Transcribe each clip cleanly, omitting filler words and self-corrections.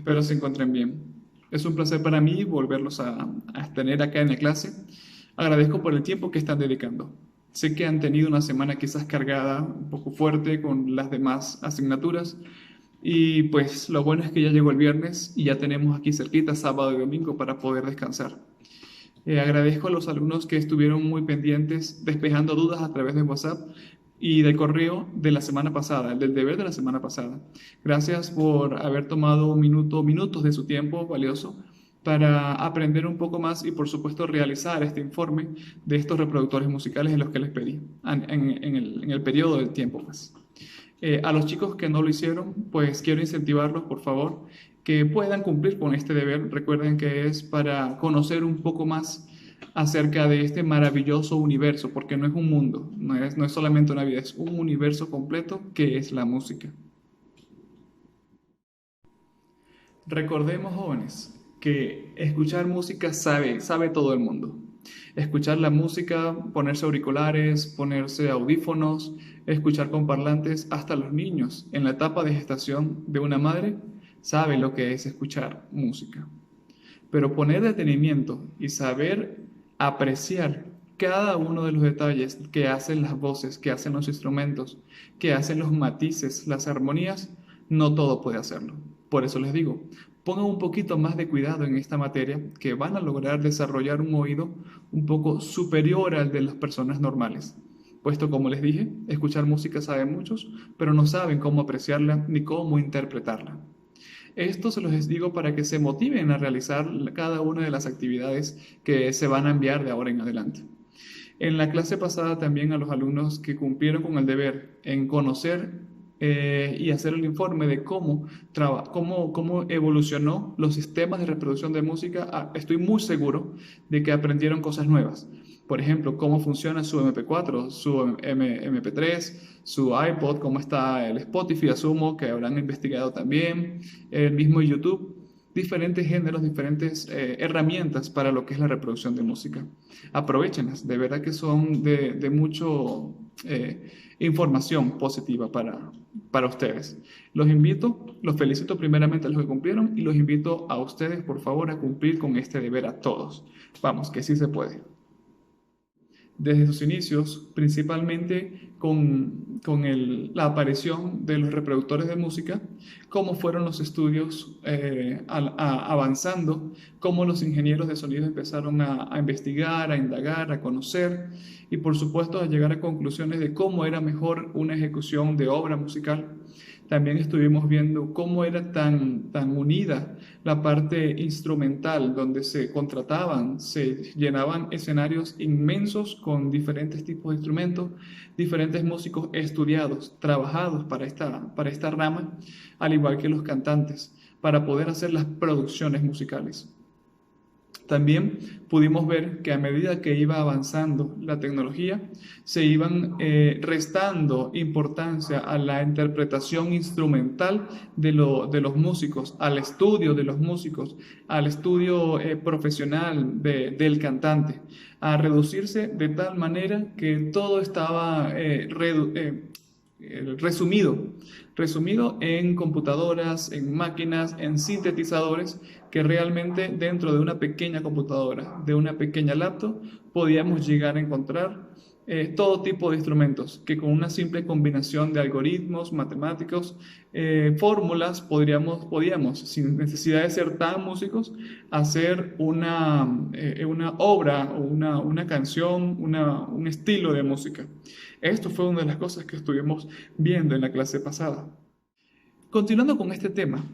Espero se encuentren bien. Es un placer para mí volverlos a tener acá en la clase. Agradezco por el tiempo que están dedicando. Sé que han tenido una semana quizás cargada, un poco fuerte con las demás asignaturas. Y pues lo bueno es que ya llegó el viernes y ya tenemos aquí cerquita sábado y domingo para poder descansar. Agradezco a los alumnos que estuvieron muy pendientes, despejando dudas a través de WhatsApp y del correo de la semana pasada, el del deber de la semana pasada. Gracias por haber tomado un minuto, minutos de su tiempo valioso para aprender un poco más y, por supuesto, realizar este informe de estos reproductores musicales en los que les pedí en el periodo del tiempo, pues. A los chicos que no lo hicieron, pues quiero incentivarlos, por favor, que puedan cumplir con este deber. Recuerden que es para conocer un poco más acerca de este maravilloso universo, porque no es un mundo, no es solamente una vida, es un universo completo que es la música. Recordemos, jóvenes, que escuchar música sabe todo el mundo. Escuchar la música, ponerse auriculares, ponerse audífonos, escuchar con parlantes, hasta los niños en la etapa de gestación de una madre saben lo que es escuchar música. Pero poner detenimiento y saber apreciar cada uno de los detalles que hacen las voces, que hacen los instrumentos, que hacen los matices, las armonías, no todo puede hacerlo. Por eso les digo, pongan un poquito más de cuidado en esta materia, que van a lograr desarrollar un oído un poco superior al de las personas normales. Puesto, como les dije, escuchar música saben muchos, pero no saben cómo apreciarla ni cómo interpretarla. Esto se los digo para que se motiven a realizar cada una de las actividades que se van a enviar de ahora en adelante. En la clase pasada también a los alumnos que cumplieron con el deber en conocer y hacer el informe de cómo evolucionó los sistemas de reproducción de música, estoy muy seguro de que aprendieron cosas nuevas. Por ejemplo, cómo funciona su MP4, su MP3, su iPod, cómo está el Spotify, asumo que habrán investigado también, el mismo YouTube, diferentes géneros, diferentes herramientas para lo que es la reproducción de música. Aprovechenlas, de verdad que son de mucho información positiva para ustedes. Los invito, los felicito primeramente a los que cumplieron y los invito a ustedes, por favor, a cumplir con este deber a todos. Vamos, que sí se puede. Desde sus inicios, principalmente con la aparición de los reproductores de música, cómo fueron los estudios avanzando, cómo los ingenieros de sonido empezaron a investigar, a indagar, a conocer y por supuesto a llegar a conclusiones de cómo era mejor una ejecución de obra musical. También estuvimos viendo cómo era tan unida la parte instrumental, donde se contrataban, se llenaban escenarios inmensos con diferentes tipos de instrumentos, diferentes músicos estudiados, trabajados para esta rama, al igual que los cantantes, para poder hacer las producciones musicales. También pudimos ver que a medida que iba avanzando la tecnología, se iban restando importancia a la interpretación instrumental de los músicos, al estudio de los músicos, al estudio profesional del cantante, a reducirse de tal manera que todo estaba resumido en computadoras, en máquinas, en sintetizadores, que realmente dentro de una pequeña computadora, de una pequeña laptop, podíamos llegar a encontrar todo tipo de instrumentos que con una simple combinación de algoritmos matemáticos, fórmulas, podíamos, sin necesidad de ser tan músicos, hacer una obra o una canción, un estilo de música. Esto fue una de las cosas que estuvimos viendo en la clase pasada. Continuando con este tema,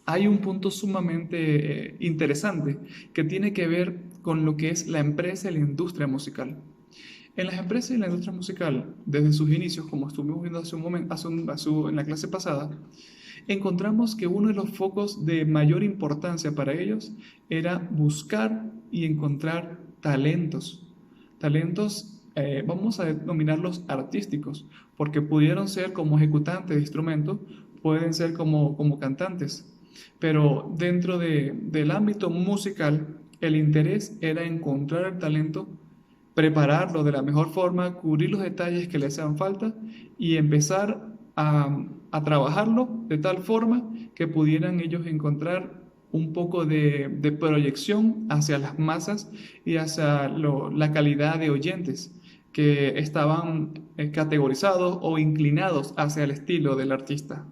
hay un punto sumamente interesante que tiene que ver con lo que es la empresa y la industria musical. En las empresas y la industria musical, desde sus inicios, como estuvimos viendo hace un momento, en la clase pasada, encontramos que uno de los focos de mayor importancia para ellos era buscar y encontrar talentos. Talentos, vamos a denominarlos artísticos, porque pudieron ser como ejecutantes de instrumentos, pueden ser como cantantes. Pero dentro del ámbito musical, el interés era encontrar el talento, prepararlo de la mejor forma, cubrir los detalles que le hacían falta y empezar a trabajarlo de tal forma que pudieran ellos encontrar un poco de proyección hacia las masas y hacia la calidad de oyentes que estaban categorizados o inclinados hacia el estilo del artista.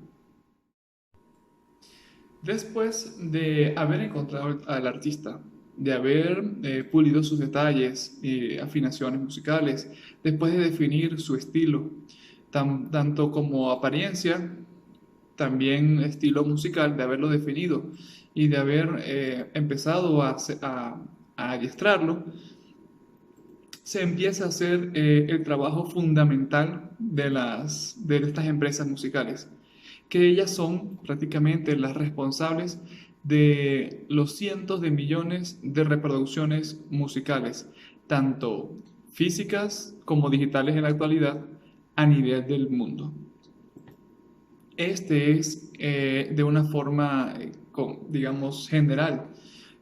Después de haber encontrado al artista, de haber pulido sus detalles y afinaciones musicales, después de definir su estilo, tanto como apariencia, también estilo musical, de haberlo definido y de haber empezado a adiestrarlo, se empieza a hacer el trabajo fundamental de estas empresas musicales, que ellas son prácticamente las responsables de los cientos de millones de reproducciones musicales, tanto físicas como digitales en la actualidad, a nivel del mundo. Este es, de una forma, digamos, general,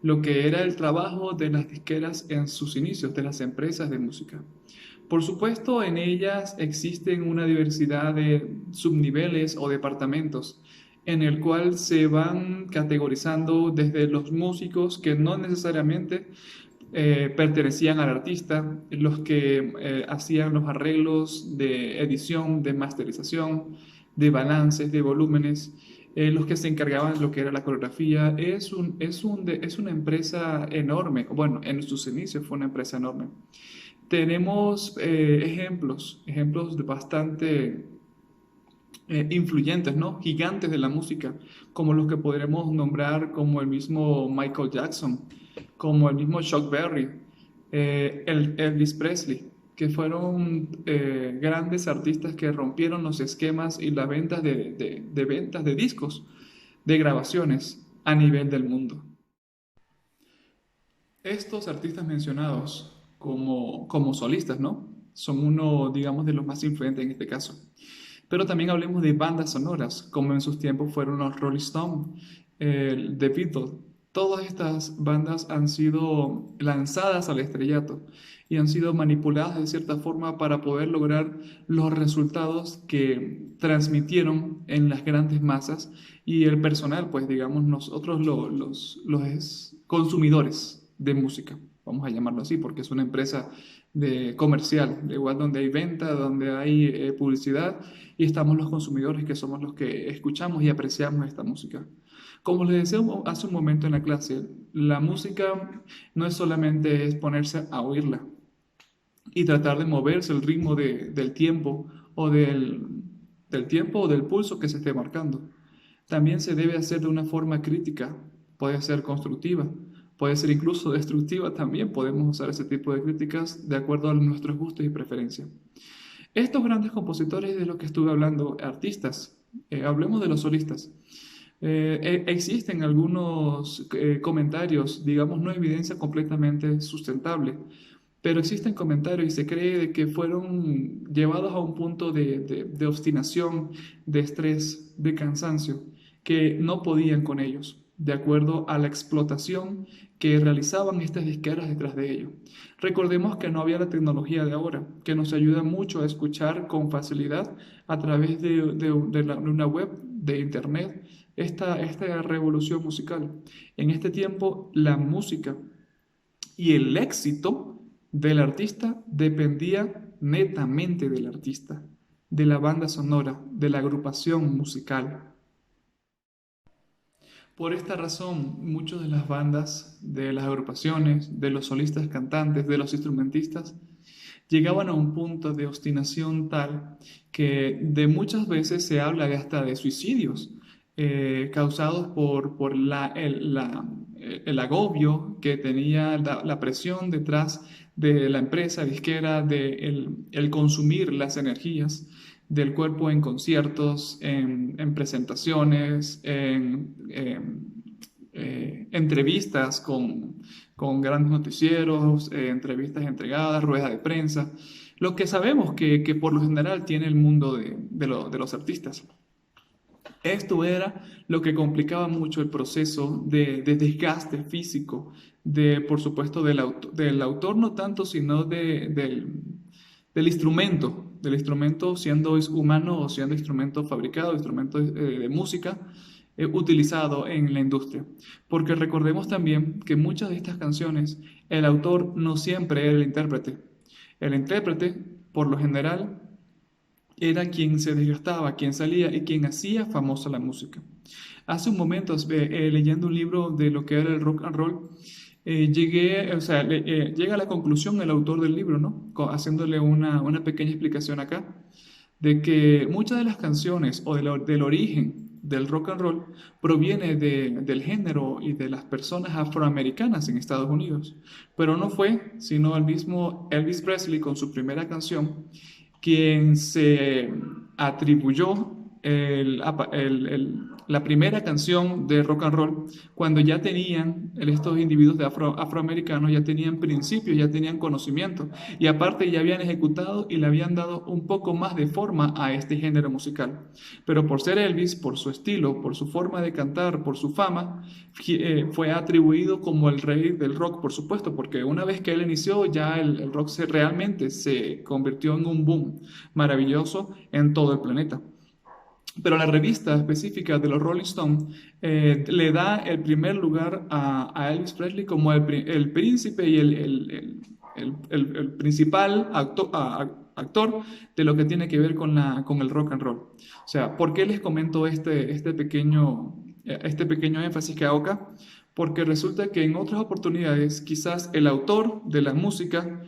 lo que era el trabajo de las disqueras en sus inicios, de las empresas de música. Por supuesto, en ellas existen una diversidad de subniveles o departamentos en el cual se van categorizando desde los músicos que no necesariamente pertenecían al artista, los que hacían los arreglos de edición, de masterización, de balances, de volúmenes, los que se encargaban de lo que era la coreografía. Es una empresa enorme. Bueno, en sus inicios fue una empresa enorme. Tenemos ejemplos de bastante influyentes, ¿no? Gigantes de la música, como los que podremos nombrar como el mismo Michael Jackson, como el mismo Chuck Berry, el Elvis Presley, que fueron grandes artistas que rompieron los esquemas y las ventas de ventas de discos, de grabaciones a nivel del mundo. Estos artistas mencionados como solistas, ¿no? Son uno, digamos, de los más influyentes en este caso. Pero también hablemos de bandas sonoras, como en sus tiempos fueron los Rolling Stones, The Beatles. Todas estas bandas han sido lanzadas al estrellato y han sido manipuladas de cierta forma para poder lograr los resultados que transmitieron en las grandes masas y el personal, pues digamos nosotros los consumidores de música, vamos a llamarlo así, porque es una empresa comercial, de igual donde hay venta, donde hay publicidad y estamos los consumidores que somos los que escuchamos y apreciamos esta música. Como les decía hace un momento en la clase, la música no es solamente es ponerse a oírla y tratar de moverse el ritmo del tiempo o del tiempo o del pulso que se esté marcando. También se debe hacer de una forma crítica, puede ser constructiva, puede ser incluso destructiva también, podemos usar ese tipo de críticas de acuerdo a nuestros gustos y preferencias. Estos grandes compositores de los que estuve hablando, artistas, hablemos de los solistas. Existen algunos comentarios, digamos, no evidencia completamente sustentable, pero existen comentarios y se cree de que fueron llevados a un punto de obstinación, de estrés, de cansancio, que no podían con ellos, de acuerdo a la explotación que realizaban estas disqueras detrás de ellos. Recordemos que no había la tecnología de ahora, que nos ayuda mucho a escuchar con facilidad a través de una web, de internet, esta revolución musical. En este tiempo, la música y el éxito del artista dependía netamente del artista, de la banda sonora, de la agrupación musical. Por esta razón, muchas de las bandas, de las agrupaciones, de los solistas cantantes, de los instrumentistas, llegaban a un punto de obstinación tal que de muchas veces se habla de hasta de suicidios causados por el agobio que tenía la presión detrás de la empresa disquera, de el consumir las energías del cuerpo en conciertos, en presentaciones, entrevistas con grandes noticieros, entrevistas entregadas, ruedas de prensa, lo que sabemos que por lo general tiene el mundo de los artistas. Esto era lo que complicaba mucho el proceso de desgaste físico, por supuesto, del autor no tanto, sino del instrumento, del instrumento siendo humano o siendo instrumento fabricado, instrumento de música utilizado en la industria. Porque recordemos también que muchas de estas canciones, el autor no siempre era el intérprete. El intérprete, por lo general, era quien se desgastaba, quien salía y quien hacía famosa la música. Hace un momento, leyendo un libro de lo que era el rock and roll, llega a la conclusión el autor del libro, ¿no? Haciéndole una pequeña explicación acá, de que muchas de las canciones o del origen del rock and roll proviene del género y de las personas afroamericanas en Estados Unidos. Pero no fue sino el mismo Elvis Presley con su primera canción quien se atribuyó la primera canción de rock and roll cuando ya tenían, estos individuos afroamericanos ya tenían principios, ya tenían conocimiento y aparte ya habían ejecutado y le habían dado un poco más de forma a este género musical. Pero por ser Elvis, por su estilo, por su forma de cantar, por su fama, fue atribuido como el rey del rock, por supuesto, porque una vez que él inició ya el rock realmente se convirtió en un boom maravilloso en todo el planeta. Pero la revista específica de los Rolling Stones le da el primer lugar a Elvis Presley como el príncipe y el principal actor de lo que tiene que ver con el rock and roll. O sea, ¿por qué les comento este pequeño énfasis que hago acá? Porque resulta que en otras oportunidades quizás el autor de la música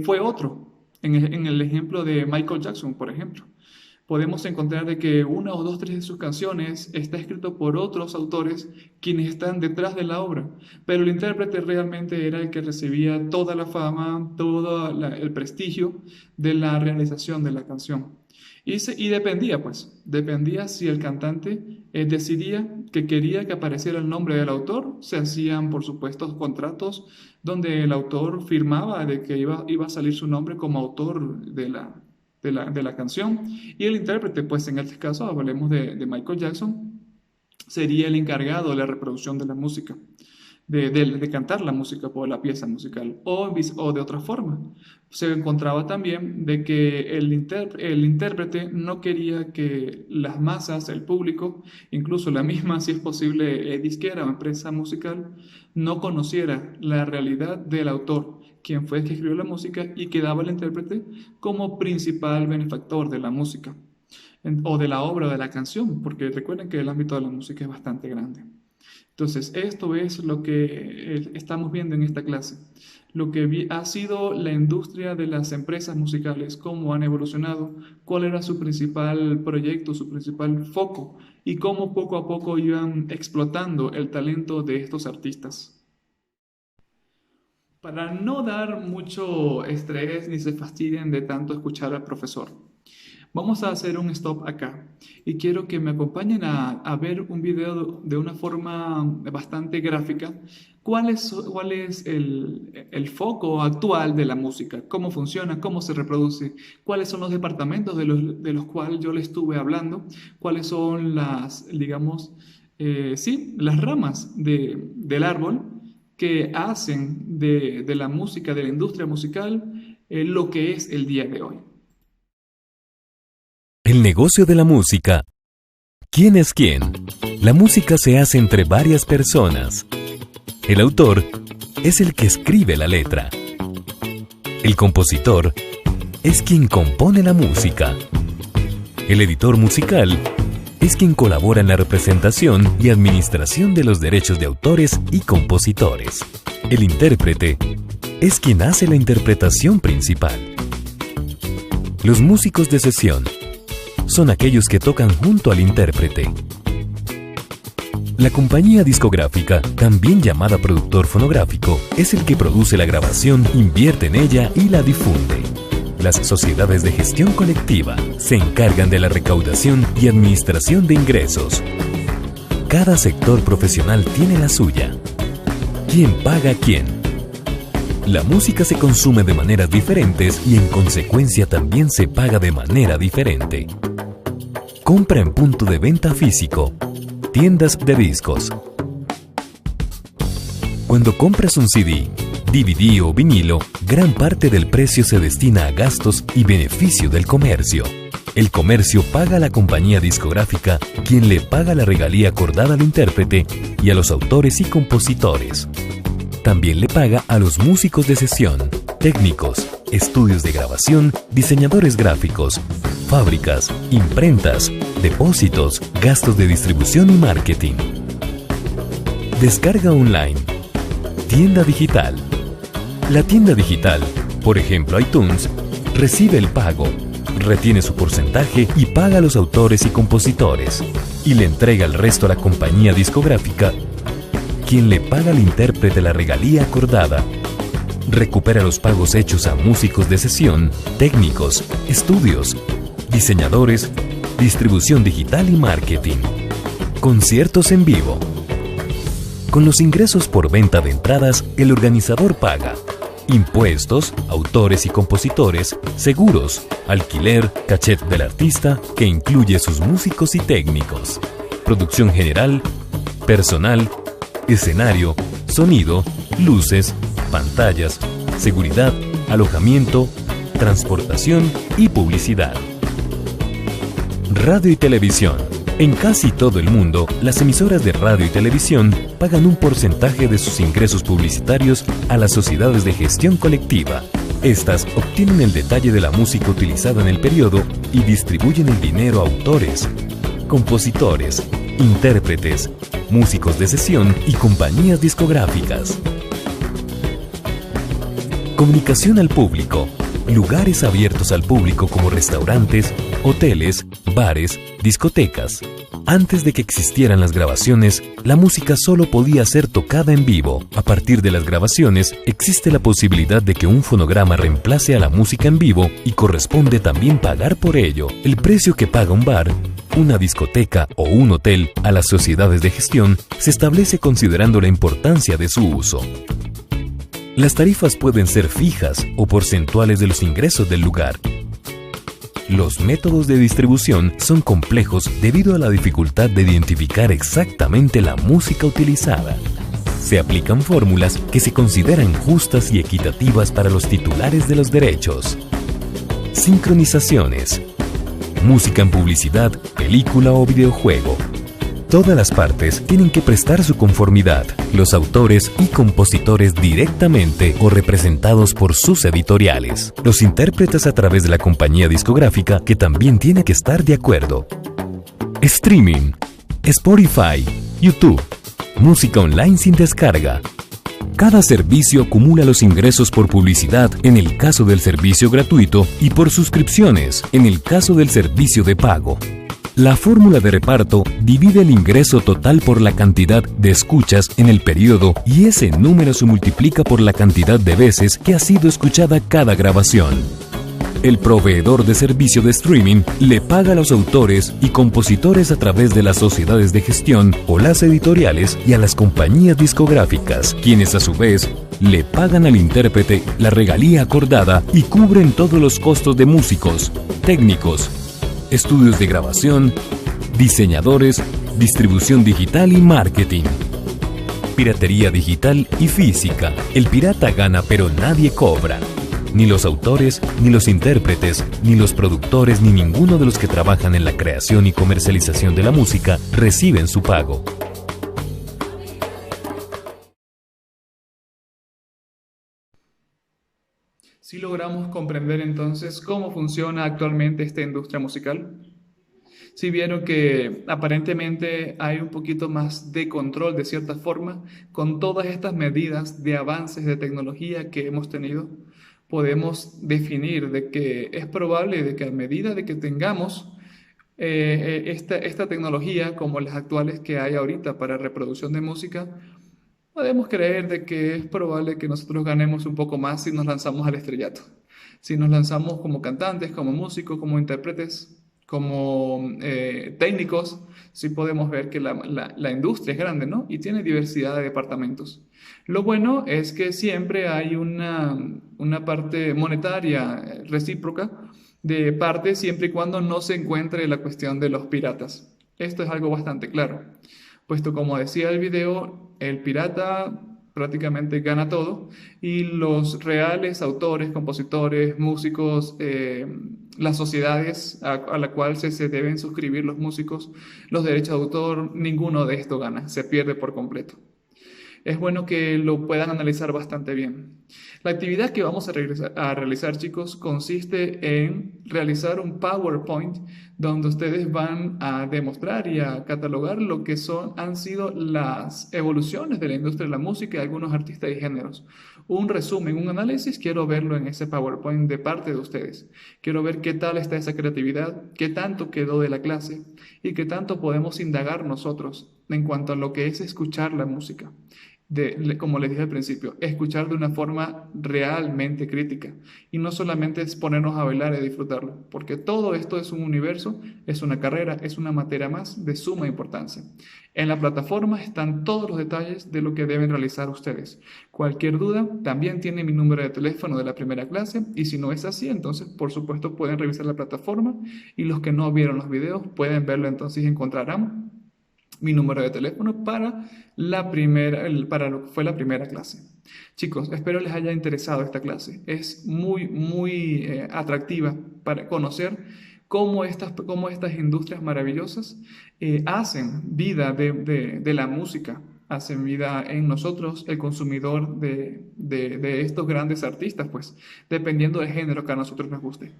fue otro. En el ejemplo de Michael Jackson, por ejemplo, podemos encontrar de que una o dos, tres de sus canciones está escrito por otros autores quienes están detrás de la obra, pero el intérprete realmente era el que recibía toda la fama, todo el prestigio de la realización de la canción. Y dependía si el cantante decidía que quería que apareciera el nombre del autor. Se hacían, por supuesto, contratos donde el autor firmaba de que iba a salir su nombre como autor de la canción, y el intérprete, pues en este caso hablemos de Michael Jackson, sería el encargado de la reproducción de la música, de cantar la música por la pieza musical, o de otra forma. Se encontraba también de que el intérprete no quería que las masas, el público, incluso la misma, si es posible, disquera o empresa musical, no conociera la realidad del autor, quien fue el que escribió la música, y quedaba el intérprete como principal benefactor de la música o de la obra, de la canción, porque recuerden que el ámbito de la música es bastante grande. Entonces, esto es lo que estamos viendo en esta clase, lo que ha sido la industria de las empresas musicales, cómo han evolucionado, cuál era su principal proyecto, su principal foco, y cómo poco a poco iban explotando el talento de estos artistas. Para no dar mucho estrés ni se fastidien de tanto escuchar al profesor, vamos a hacer un stop acá y quiero que me acompañen a ver un video de una forma bastante gráfica. ¿Cuál es el foco actual de la música? ¿Cómo funciona? ¿Cómo se reproduce? ¿Cuáles son los departamentos de los cuales yo le estuve hablando? ¿Cuáles son las ramas del árbol que hacen de la música, de la industria musical, lo que es el día de hoy? El negocio de la música. ¿Quién es quién? La música se hace entre varias personas. El autor es el que escribe la letra. El compositor es quien compone la música. El editor musical es quien colabora en la representación y administración de los derechos de autores y compositores. El intérprete es quien hace la interpretación principal. Los músicos de sesión son aquellos que tocan junto al intérprete. La compañía discográfica, también llamada productor fonográfico, es el que produce la grabación, invierte en ella y la difunde. Las sociedades de gestión colectiva se encargan de la recaudación y administración de ingresos. Cada sector profesional tiene la suya. ¿Quién paga a quién? La música se consume de maneras diferentes y en consecuencia también se paga de manera diferente. Compra en punto de venta físico. Tiendas de discos. Cuando compras un CD, DVD o vinilo, gran parte del precio se destina a gastos y beneficio del comercio. El comercio paga a la compañía discográfica, quien le paga la regalía acordada al intérprete y a los autores y compositores. También le paga a los músicos de sesión, técnicos, estudios de grabación, diseñadores gráficos, fábricas, imprentas, depósitos, gastos de distribución y marketing. Descarga online. Tienda digital. La tienda digital, por ejemplo iTunes, recibe el pago, retiene su porcentaje y paga a los autores y compositores, y le entrega el resto a la compañía discográfica, quien le paga al intérprete la regalía acordada. Recupera los pagos hechos a músicos de sesión, técnicos, estudios, diseñadores, distribución digital y marketing. Conciertos en vivo. Con los ingresos por venta de entradas, el organizador paga impuestos, autores y compositores, seguros, alquiler, cachet del artista, que incluye sus músicos y técnicos, producción general, personal, escenario, sonido, luces, pantallas, seguridad, alojamiento, transportación y publicidad. Radio y televisión. En casi todo el mundo, las emisoras de radio y televisión pagan un porcentaje de sus ingresos publicitarios a las sociedades de gestión colectiva. Estas obtienen el detalle de la música utilizada en el periodo y distribuyen el dinero a autores, compositores, intérpretes, músicos de sesión y compañías discográficas. Comunicación al público. Lugares abiertos al público como restaurantes, hoteles, bares, discotecas. Antes de que existieran las grabaciones, la música solo podía ser tocada en vivo. A partir de las grabaciones, existe la posibilidad de que un fonograma reemplace a la música en vivo y corresponde también pagar por ello. El precio que paga un bar, una discoteca o un hotel a las sociedades de gestión se establece considerando la importancia de su uso. Las tarifas pueden ser fijas o porcentuales de los ingresos del lugar. Los métodos de distribución son complejos debido a la dificultad de identificar exactamente la música utilizada. Se aplican fórmulas que se consideran justas y equitativas para los titulares de los derechos. Sincronizaciones. Música en publicidad, película o videojuego. Todas las partes tienen que prestar su conformidad, los autores y compositores directamente o representados por sus editoriales, los intérpretes a través de la compañía discográfica que también tiene que estar de acuerdo. Streaming, Spotify, YouTube, música online sin descarga. Cada servicio acumula los ingresos por publicidad en el caso del servicio gratuito y por suscripciones en el caso del servicio de pago. La fórmula de reparto divide el ingreso total por la cantidad de escuchas en el periodo y ese número se multiplica por la cantidad de veces que ha sido escuchada cada grabación. El proveedor de servicio de streaming le paga a los autores y compositores a través de las sociedades de gestión o las editoriales y a las compañías discográficas, quienes a su vez le pagan al intérprete la regalía acordada y cubren todos los costos de músicos, técnicos, estudios de grabación, diseñadores, distribución digital y marketing. Piratería digital y física. El pirata gana pero nadie cobra. Ni los autores, ni los intérpretes, ni los productores, ni ninguno de los que trabajan en la creación y comercialización de la música reciben su pago. Si logramos comprender entonces cómo funciona actualmente esta industria musical, si vieron que aparentemente hay un poquito más de control de cierta forma, con todas estas medidas de avances de tecnología que hemos tenido, podemos definir de que es probable de que a medida de que tengamos esta tecnología como las actuales que hay ahorita para reproducción de música, podemos creer de que es probable que nosotros ganemos un poco más si nos lanzamos al estrellato. Si nos lanzamos como cantantes, como músicos, como intérpretes, como técnicos, sí podemos ver que la industria es grande, ¿no? Y tiene diversidad de departamentos. Lo bueno es que siempre hay una parte monetaria recíproca de parte siempre y cuando no se encuentre la cuestión de los piratas. Esto es algo bastante claro. Puesto como decía el video, el pirata prácticamente gana todo, y los reales autores, compositores, músicos, las sociedades a la cual se deben suscribir los músicos, los derechos de autor, ninguno de esto gana, se pierde por completo. Es bueno que lo puedan analizar bastante bien. La actividad que vamos a realizar, chicos, consiste en realizar un PowerPoint donde ustedes van a demostrar y a catalogar lo que han sido las evoluciones de la industria de la música y algunos artistas y géneros. Un resumen, un análisis, quiero verlo en ese PowerPoint de parte de ustedes. Quiero ver qué tal está esa creatividad, qué tanto quedó de la clase y qué tanto podemos indagar nosotros en cuanto a lo que es escuchar la música. Como les dije al principio, escuchar de una forma realmente crítica y no solamente es ponernos a bailar y disfrutarlo, porque todo esto es un universo, es una carrera, es una materia más de suma importancia. En la plataforma están todos los detalles de lo que deben realizar ustedes. Cualquier duda, también tiene mi número de teléfono de la primera clase y si no es así, entonces por supuesto pueden revisar la plataforma y los que no vieron los videos pueden verlo entonces y encontrarán mi número de teléfono para lo que fue la primera clase. Chicos, espero les haya interesado esta clase. Es muy atractiva para conocer cómo estas industrias maravillosas hacen vida de la música, hacen vida en nosotros, el consumidor de estos grandes artistas, pues, dependiendo del género que a nosotros nos guste.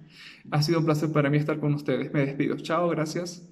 Ha sido un placer para mí estar con ustedes. Me despido. Chao, gracias.